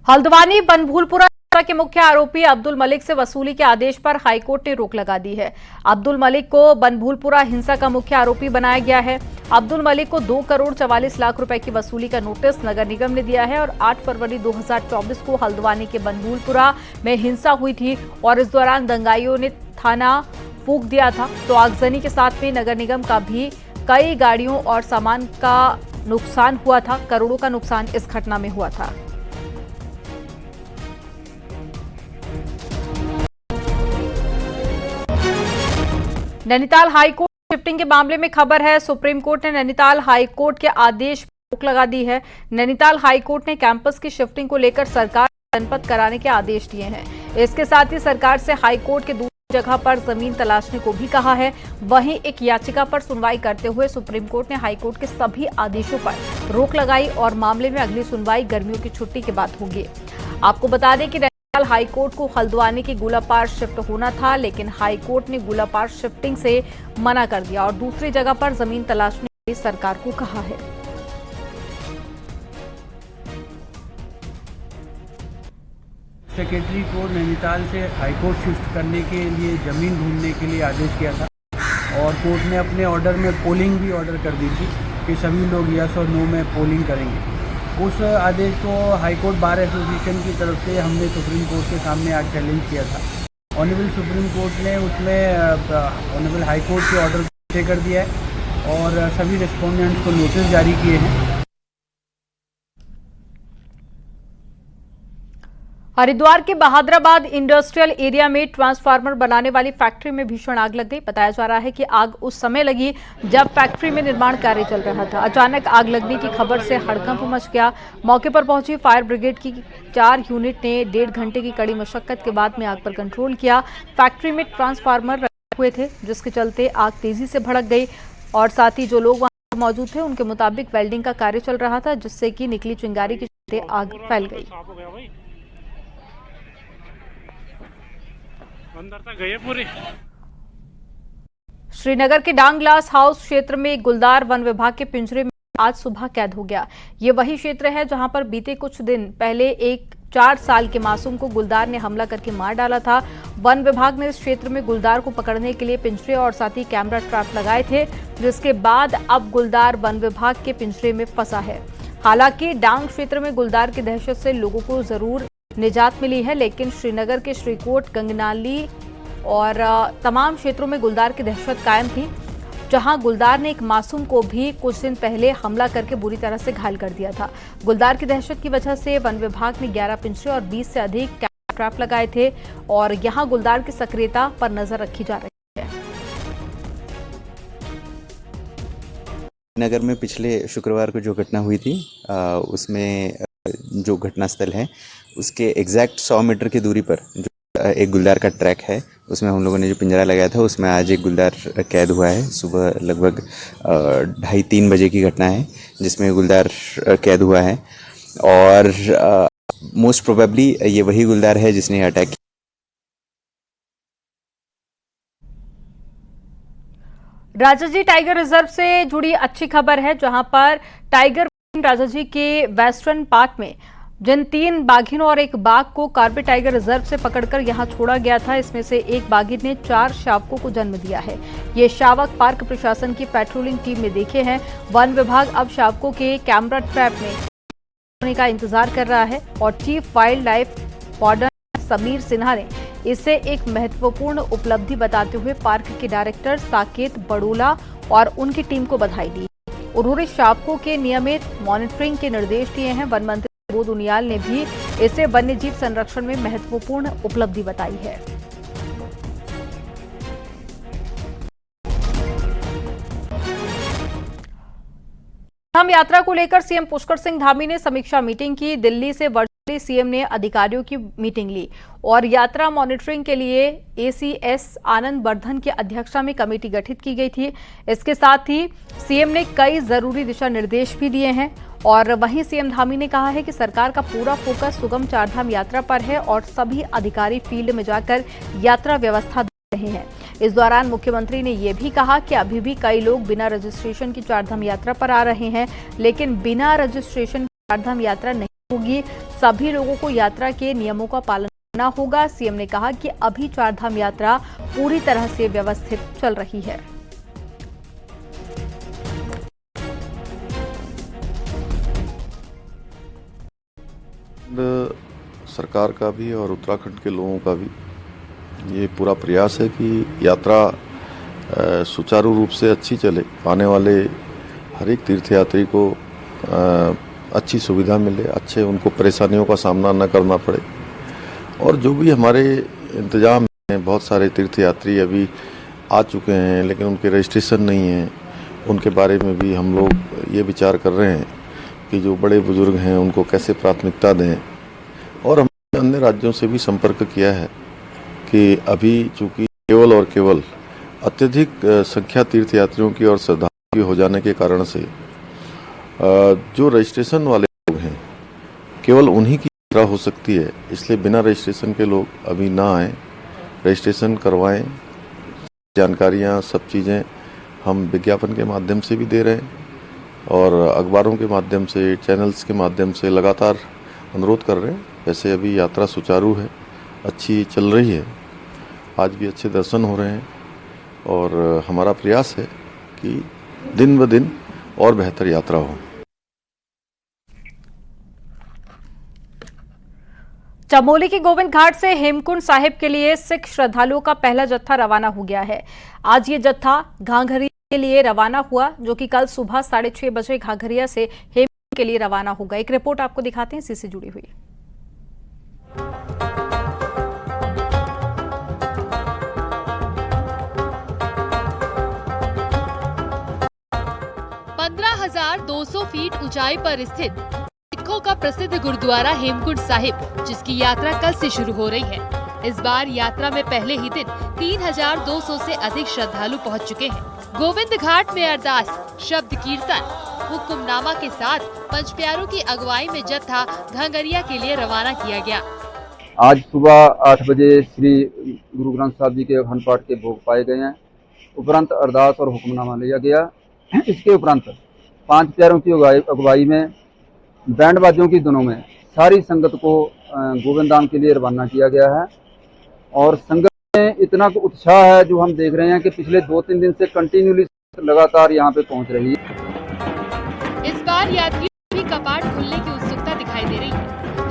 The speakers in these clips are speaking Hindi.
हल्द्वानी बनभूलपुरा के मुख्य आरोपी अब्दुल मलिक से वसूली के आदेश पर हाईकोर्ट ने रोक लगा दी है। अब्दुल मलिक को बनभूलपुरा हिंसा का मुख्य आरोपी बनाया गया है। अब्दुल मलिक को 2 करोड़ 44 लाख रुपए की वसूली का नोटिस नगर निगम ने दिया है और 8 फरवरी 2024 को हल्द्वानी के बनभूलपुरा में हिंसा हुई थी और इस दौरान दंगाइयों ने थाना फूंक दिया था। तो आगजनी के साथ में नगर निगम का भी कई गाड़ियों और सामान का नुकसान हुआ था। करोड़ों का नुकसान इस घटना में हुआ था। नैनीताल हाईकोर्ट शिफ्टिंग के मामले में खबर है, सुप्रीम कोर्ट ने नैनीताल हाईकोर्ट के आदेश पर रोक लगा दी है। नैनीताल हाईकोर्ट ने कैंपस की शिफ्टिंग को लेकर सरकार को जनपद कराने के आदेश दिए हैं। इसके साथ ही सरकार से हाईकोर्ट के दूसरी जगह पर जमीन तलाशने को भी कहा है। वहीं एक याचिका पर सुनवाई करते हुए सुप्रीम कोर्ट ने हाईकोर्ट के सभी आदेशों पर रोक लगाई और मामले में अगली सुनवाई गर्मियों की छुट्टी के बाद होगी। आपको बता दें कि हाईकोर्ट को हल्द्वानी की गोलापार शिफ्ट होना था, लेकिन हाईकोर्ट ने गोलापार शिफ्टिंग से मना कर दिया और दूसरी जगह पर जमीन तलाशने के लिए सरकार को कहा है। सेक्रेटरी को नैनीताल से हाईकोर्ट शिफ्ट करने के लिए ज़मीन ढूंढने के लिए आदेश किया था और कोर्ट ने अपने ऑर्डर में पोलिंग भी ऑर्डर कर दी थी कि सभी लोग यस और नो में पोलिंग करेंगे। उस आदेश को हाईकोर्ट बार एसोसिएशन की तरफ से हमने सुप्रीम कोर्ट के सामने आज चैलेंज किया था। ऑनरेबल सुप्रीम कोर्ट ने उसमें ऑनरेबल हाईकोर्ट के ऑर्डर को स्टे कर दिया है और सभी रिस्पोंडेंट्स को नोटिस जारी किए हैं। हरिद्वार के बहादुराबाद इंडस्ट्रियल एरिया में ट्रांसफार्मर बनाने वाली फैक्ट्री में भीषण आग लग गई। बताया जा रहा है कि आग उस समय लगी जब फैक्ट्री में निर्माण कार्य चल रहा था। अचानक आग लगने की खबर से हड़कंप मच गया। मौके पर पहुंची फायर ब्रिगेड की 4 यूनिट ने 1.5 घंटे की कड़ी मशक्कत के बाद में आग पर कंट्रोल किया। फैक्ट्री में ट्रांसफार्मर रखे हुए थे, जिसके चलते आग तेजी से भड़क गई और साथ ही जो लोग वहां मौजूद थे उनके मुताबिक वेल्डिंग का कार्य चल रहा था, जिससे कि निकली चिंगारी के चलते आग फैल गई। अंदर तक गए पूरे। श्रीनगर के डांग ग्लास हाउस क्षेत्र में एक गुलदार वन विभाग के पिंजरे में आज सुबह कैद हो गया। ये वही क्षेत्र है जहां पर बीते कुछ दिन पहले एक 4 साल के मासूम को गुलदार ने हमला करके मार डाला था। वन विभाग ने इस क्षेत्र में गुलदार को पकड़ने के लिए पिंजरे और साथ ही कैमरा ट्रैप लगाए थे, जिसके बाद अब गुलदार वन विभाग के पिंजरे में फंसा है। हालांकि डांग क्षेत्र में गुलदार की दहशत से लोगों को जरूर निजात मिली है, लेकिन श्रीनगर के श्रीकोट, गंगनाली और तमाम क्षेत्रों में गुलदार की दहशत कायम थी, जहां गुलदार ने एक मासूम को भी कुछ दिन पहले हमला करके बुरी तरह से घायल कर दिया था। गुलदार की दहशत की वजह से वन विभाग ने 11 पिंजरे और 20 से अधिक कैमरा ट्रैप लगाए थे और यहां गुलदार की सक्रियता पर नजर रखी जा रही है। नगर में पिछले शुक्रवार को जो घटना हुई थी उसमें जो घटनास्थल है उसके एग्जैक्ट 100 मीटर की दूरी पर जो एक गुलदार का ट्रैक है, उसमें हम लोगों ने जो पिंजरा लगाया था उसमें आज एक गुलदार कैद हुआ है। सुबह लगभग 2:30-3 बजे की घटना है जिसमें गुलदार कैद हुआ है और मोस्ट प्रोबेबली ये वही गुलदार है जिसने अटैक किया। राजाजी टाइगर रिजर्व से जुड़ी अच्छी खबर है, जहां पर टाइगर राजाजी के वेस्टर्न पार्क में जिन 3 बाघिनों और 1 बाघ को कार्बेट टाइगर रिजर्व से पकड़कर यहां छोड़ा गया था, इसमें से एक बाघिन ने 4 शावकों को जन्म दिया है। ये शावक पार्क प्रशासन की पेट्रोलिंग टीम में देखे हैं। वन विभाग अब शावकों के कैमरा ट्रैप में होने का इंतजार कर रहा है और chief wild life warden Sameer Sinha ने इसे एक महत्वपूर्ण उपलब्धि बताते हुए पार्क के डायरेक्टर साकेत बड़ोला और उनकी टीम को बधाई दी। उन्होंने शावकों के नियमित मॉनिटरिंग के निर्देश दिए हैं। वन मंत्री बोध उनियाल ने भी इसे वन्यजीव संरक्षण में महत्वपूर्ण उपलब्धि बताई है। हम यात्रा को लेकर सीएम पुष्कर सिंह धामी ने समीक्षा मीटिंग की। दिल्ली से वर्चुअली सीएम ने अधिकारियों की मीटिंग ली और यात्रा मॉनिटरिंग के लिए एसीएस आनंद वर्धन की अध्यक्षता में कमेटी गठित की गई थी। इसके साथ ही सीएम ने कई जरूरी दिशा निर्देश भी दिए हैं और वहीं सीएम धामी ने कहा है कि सरकार का पूरा फोकस सुगम चारधाम यात्रा पर है और सभी अधिकारी फील्ड में जाकर यात्रा व्यवस्था दे रहे हैं। इस दौरान मुख्यमंत्री ने यह भी कहा कि अभी भी कई लोग बिना रजिस्ट्रेशन की चारधाम यात्रा पर आ रहे हैं, लेकिन बिना रजिस्ट्रेशन की चारधाम यात्रा नहीं होगी। सभी लोगों को यात्रा के नियमों का पालन करना होगा। सीएम ने कहा कि अभी चारधाम यात्रा पूरी तरह से व्यवस्थित चल रही है। सरकार का भी और उत्तराखंड के लोगों का भी ये पूरा प्रयास है कि यात्रा सुचारू रूप से अच्छी चले, आने वाले हर एक तीर्थयात्री को अच्छी सुविधा मिले, अच्छे उनको परेशानियों का सामना न करना पड़े। और जो भी हमारे इंतजाम हैं, बहुत सारे तीर्थयात्री अभी आ चुके हैं लेकिन उनके रजिस्ट्रेशन नहीं है, उनके बारे में भी हम लोग ये विचार कर रहे हैं कि जो बड़े बुजुर्ग हैं उनको कैसे प्राथमिकता दें। और हमने अन्य राज्यों से भी संपर्क किया है कि अभी चूँकि केवल और केवल अत्यधिक संख्या तीर्थयात्रियों की और श्रद्धालुओं की हो जाने के कारण से जो रजिस्ट्रेशन वाले लोग हैं केवल उन्हीं की यात्रा हो सकती है। इसलिए बिना रजिस्ट्रेशन के लोग अभी ना आएँ, रजिस्ट्रेशन करवाएं। जानकारियाँ सब चीज़ें हम विज्ञापन के माध्यम से भी दे रहे हैं और अखबारों के माध्यम से, चैनल्स के माध्यम से लगातार अनुरोध कर रहे हैं। वैसे अभी यात्रा सुचारू है, अच्छी चल रही है, आज भी अच्छे दर्शन हो रहे हैं और हमारा प्रयास है कि दिन ब दिन और बेहतर यात्रा हो। चमोली के गोविंद घाट से हेमकुंड साहिब के लिए सिख श्रद्धालुओं का पहला जत्था रवाना हो गया है। आज ये जत्था घाघरिया के लिए रवाना हुआ, जो कि कल सुबह 6:30 बजे घाघरिया से हेमकुंड के लिए रवाना होगा। एक रिपोर्ट आपको दिखाते हैं, इसी से जुड़ी हुई। (15,200 फीट ऊंचाई पर स्थित सिखों का प्रसिद्ध गुरुद्वारा हेमकुंड साहिब, जिसकी यात्रा कल से शुरू हो रही है। इस बार यात्रा में पहले ही दिन 3,200 से अधिक श्रद्धालु पहुंच चुके हैं। गोविंद घाट में अरदास, शब्द कीर्तन, हुक्मनामा के साथ पंच प्यारों की अगुवाई में जत्था घाघरिया के लिए रवाना किया गया। आज सुबह 8 बजे श्री गुरु ग्रंथ साहिब जी के अखंड पाठ के भोग पाए गए हैं। उपरांत अरदास और हुक्मनामा लिया गया। इसके उपरांत पांच प्यारों की अगुवाई में बैंड बाजों की धुनों में सारी संगत को गोविंद धाम के लिए रवाना किया गया है। और संगत में इतना उत्साह है जो हम देख रहे हैं कि पिछले 2-3 दिन से कंटिन्यूली लगातार यहाँ पे पहुँच रही है। इस बार यात्रियों को भी कपाट खुलने की उत्सुकता दिखाई दे रही है।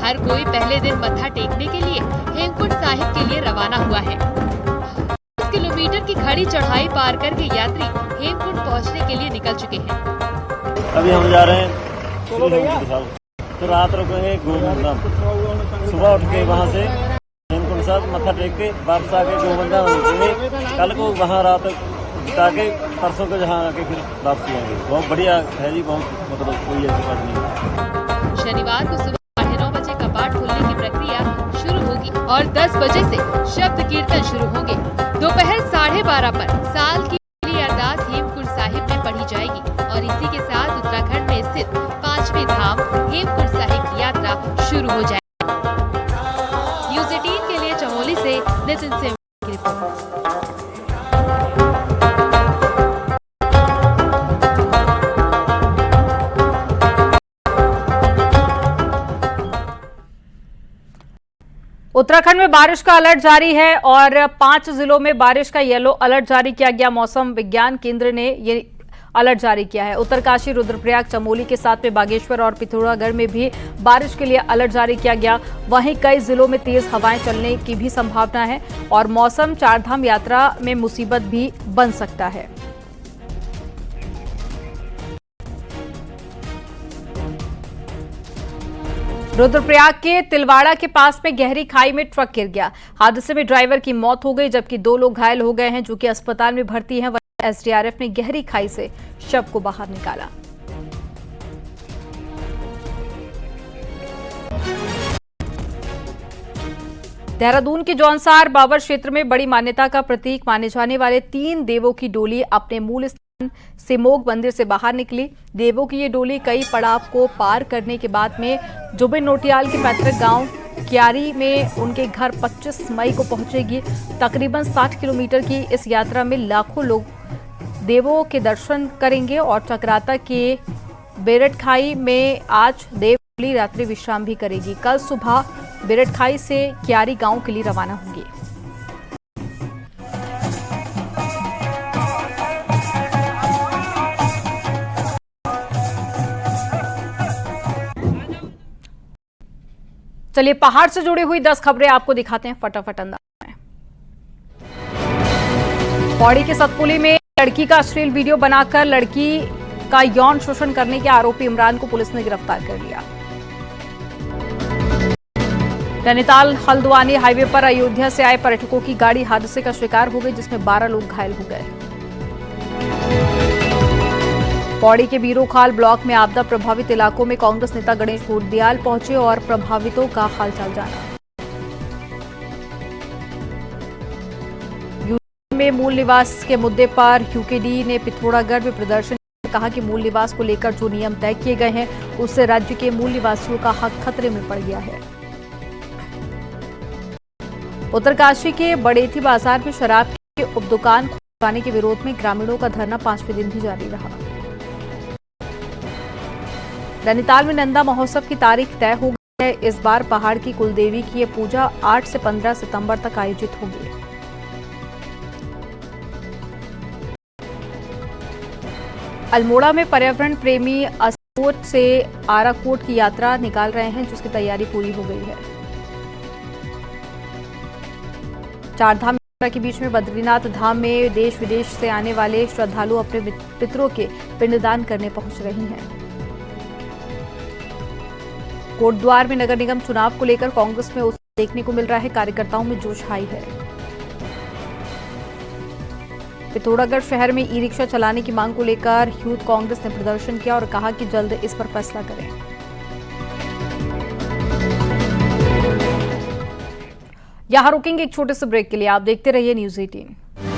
हर कोई पहले दिन मत्था टेकने के लिए हेमकुंड साहिब के लिए रवाना हुआ है। 10 किलोमीटर की खड़ी चढ़ाई पार करके यात्री हेमकुंड पहुँचने के लिए निकल चुके हैं। अभी हम जा रहे हैं तो रात रुकेंगे गोविंद धाम। सुबह उठ के वहाँ से हेमकुंड साहब मत्था टेक के वापस आके गोविंद धाम रुकेंगे। कल को वहाँ रात बिता के परसों को जहाँ आके फिर वापसी आएंगे। बहुत बढ़िया है जी, बहुत मतलब कोई ऐसी बात नहीं। शनिवार को सुबह 9:30 बजे कपाट खोलने की प्रक्रिया शुरू होगी और 10 बजे से शब्द कीर्तन शुरू होंगे। दोपहर 12:30 पर साल की पहली अरदास हेमकुंड साहिब में पढ़ी जाएगी और इसी के साथ उत्तराखंड में स्थित 5वें धाम हेमकुंड साहिब की यात्रा शुरू हो जाएगी। न्यूज़ 18 के लिए चमोली से नितिन सिंह की रिपोर्ट। उत्तराखंड में बारिश का अलर्ट जारी है और 5 जिलों में बारिश का येलो अलर्ट जारी किया गया। मौसम विज्ञान केंद्र ने ये अलर्ट जारी किया है। उत्तरकाशी, रुद्रप्रयाग, चमोली के साथ में बागेश्वर और पिथौरागढ़ में भी बारिश के लिए अलर्ट जारी किया गया। वहीं कई जिलों में तेज हवाएं चलने की भी संभावना है और मौसम चारधाम यात्रा में मुसीबत भी बन सकता है। रुद्रप्रयाग के तिलवाड़ा के पास में गहरी खाई में ट्रक गिर गया। हादसे में ड्राइवर की मौत हो गई, जबकि 2 लोग घायल हो गए हैं, जो कि अस्पताल में भर्ती हैं। वहीं एसडीआरएफ ने गहरी खाई से शव को बाहर निकाला। देहरादून के जौनसार बाबर क्षेत्र में बड़ी मान्यता का प्रतीक माने जाने वाले 3 देवों की डोली अपने मूल स्थान सिमोग मंदिर से बाहर निकली। देवों की ये डोली कई पड़ाव को पार करने के बाद में जुबिन नोटियाल के पैतृक गांव क्यारी में उनके घर 25 मई को पहुंचेगी। तकरीबन 60 किलोमीटर की इस यात्रा में लाखों लोग देवों के दर्शन करेंगे और चक्राता के बेरट खाई में आज देव रात्रि विश्राम भी करेगी। कल सुबह बिरटखाई से क्यारी गांव के लिए रवाना होंगी। चलिए पहाड़ से जुड़ी हुई 10 खबरें आपको दिखाते हैं फटाफट अंदाज में। पौड़ी के सतपुली में लड़की का अश्लील वीडियो बनाकर लड़की का यौन शोषण करने के आरोपी इमरान को पुलिस ने गिरफ्तार कर लिया। नैनीताल हल्द्वानी हाईवे पर अयोध्या से आए पर्यटकों की गाड़ी हादसे का शिकार हो गई, जिसमें 12 लोग घायल हो गए। पौड़ी के बीरोखाल ब्लॉक में आपदा प्रभावित इलाकों में कांग्रेस नेता गणेश घोड़दयाल पहुंचे और प्रभावितों का हालचाल जाना। यूपी में मूल निवास के मुद्दे पर यूकेडी ने पिथौरागढ़ में प्रदर्शन किया। कहा कि मूल निवास को लेकर जो नियम तय किए गए हैं उससे राज्य के मूल निवासियों का हक खतरे में पड़ गया है। उत्तरकाशी के बड़ेथी बाजार में शराब की उपदुकान खुलवाने के विरोध में ग्रामीणों का धरना 5वें दिन भी जारी रहा। नैनीताल में नंदा महोत्सव की तारीख तय हो गई है। इस बार पहाड़ की कुलदेवी की यह पूजा 8 से 15 सितंबर तक आयोजित होगी। अल्मोड़ा में पर्यावरण प्रेमी असोट से आराकोट की यात्रा निकाल रहे हैं, जिसकी तैयारी पूरी हो गई है। चारधाम यात्रा के बीच में बद्रीनाथ धाम में देश विदेश से आने वाले श्रद्धालु अपने पितरों के पिंडदान करने पहुंच रहे हैं। कोटद्वार में नगर निगम चुनाव को लेकर कांग्रेस में उत्साह देखने को मिल रहा है। कार्यकर्ताओं में जोश हाई है। पिथौरागढ़ शहर में ई रिक्शा चलाने की मांग को लेकर यूथ कांग्रेस ने प्रदर्शन किया और कहा कि जल्द इस पर फैसला करें। यहां रुकेंगे एक छोटे से ब्रेक के लिए। आप देखते रहिए न्यूज़ 18।